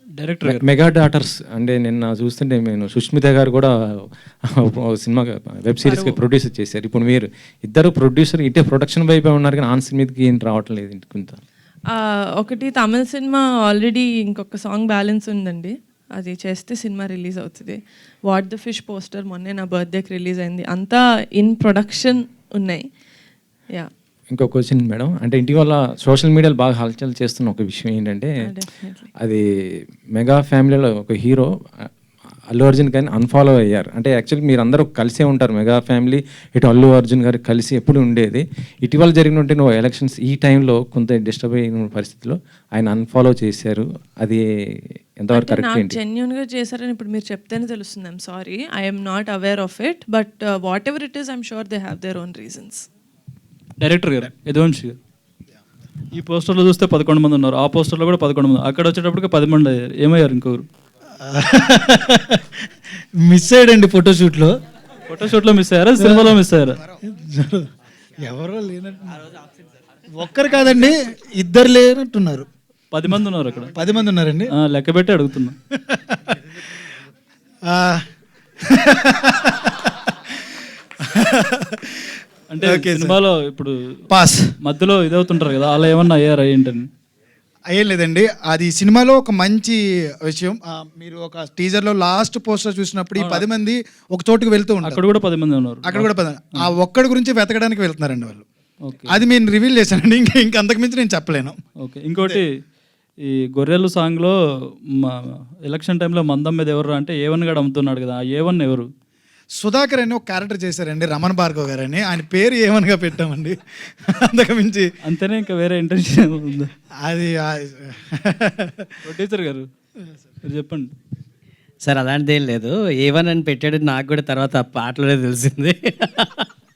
Director mega daughters అంటే నిన్న చూస్తుంటే నేను సుష్మిత గారు కూడా సినిమా వెబ్ సిరీస్కి ప్రొడ్యూసర్ చేశారు. ఇప్పుడు మీరు ఇద్దరు ప్రొడ్యూసర్ ఇటే ప్రొడక్షన్ వైపే ఉన్నారు కానీ ఆన్ మీదకి ఏం రావటం లేదు కొంత. ఒకటి తమిళ సినిమా ఆల్రెడీ ఇంకొక సాంగ్ బ్యాలెన్స్ ఉందండి, అది చేస్తే సినిమా రిలీజ్ అవుతుంది. వాట్ ద ఫిష్ పోస్టర్ మొన్నే నా బర్త్డేకి రిలీజ్ అయింది. అంతా ఇన్ ప్రొడక్షన్ ఉన్నాయి. యా, ఇంకో క్వశ్చన్ మేడం, అంటే ఇటీవల సోషల్ మీడియాలో బాగా హల్చల్ చేస్తున్న ఒక విషయం ఏంటంటే అది మెగా ఫ్యామిలీలో ఒక హీరో అల్లు అర్జున్ గారిని అన్ఫాలో అయ్యారు. అంటే యాక్చువల్లీ మీరు అందరూ కలిసే ఉంటారు, మెగా ఫ్యామిలీ ఇటు అల్లు అర్జున్ గారు కలిసి ఎప్పుడు ఉండేది. ఇటీవల జరిగినట్టు నువ్వు ఎలక్షన్స్ ఈ టైంలో కొంత డిస్టర్బ్ అయిన పరిస్థితిలో ఆయన అన్ఫాలో చేశారు, అది ఎంతవరకు కరెక్ట్ ఏంటి? జెన్యున్గా చేశారని ఇప్పుడు మీరు చెప్తేనే తెలుస్తుంది. I'm sorry, I'm not aware of it, but what ever it is I'm sure they have their own reasons. Director గారు యదువంశి గారు, ఈ పోస్టర్లో చూస్తే 11 మంది ఉన్నారు, ఆ పోస్టర్లో కూడా 11 మంది, అక్కడ వచ్చేటప్పటికి 10 మంది అయ్యారు. ఏమయ్యారు ఇంకొకరు? మిస్ అయ్యాడండి ఫోటోషూట్లో మిస్ అయ్యారా, సినిమాలో మిస్ అయ్యారా? ఎవరో లేనట్టు, ఒక్కరు కాదండి, ఇద్దరు లేనట్టున్నారు. 10 మంది ఉన్నారు అక్కడ. 10 మంది ఉన్నారండి. లెక్క పెట్టి అడుగుతున్నా. అంటే సినిమాలో ఇప్పుడు పాస్ మధ్యలో ఇదవుతుంటారు కదా, అలా ఏమన్నా అయ్యారా ఏంటని? అయ్యేం లేదండి, అది సినిమాలో ఒక మంచి విషయం. మీరు ఒక టీజర్లో లాస్ట్ పోస్టర్ చూసినప్పుడు ఈ 10 మంది ఒక చోటుకు వెళ్తూ ఉంటారు, అక్కడ కూడా 10 మంది ఉన్నారు. అక్కడ కూడా 10, ఆ ఒక్కడి గురించి వెతకడానికి వెళ్తున్నారండి వాళ్ళు. అది నేను రివీల్ చేశానండి, ఇంకా అంతకుమించి నేను చెప్పలేను. ఓకే, ఇంకోటి ఈ గొర్రెలు సాంగ్లో ఎలక్షన్ టైంలో మందం మీద ఎవరు అంటే A1 గడు అమ్ముతున్నాడు కదా, ఆ A1 ఎవరు? సుధాకర్ అని ఒక క్యారెక్టర్ చేశారండి, రమణ భార్గవ్ గారు అని. ఆయన పేరు ఏమనగా పెట్టామండి, అంతకుమించి అంతేనే, ఇంకా వేరే ఇంటెన్షన్ ఉందా? అది ప్రొడ్యూసర్ గారు మీరు చెప్పండి సార్. అలాంటిది ఏం లేదు, A1 అని పెట్టాడు, నాకు కూడా తర్వాత పాటలోనే తెలిసింది.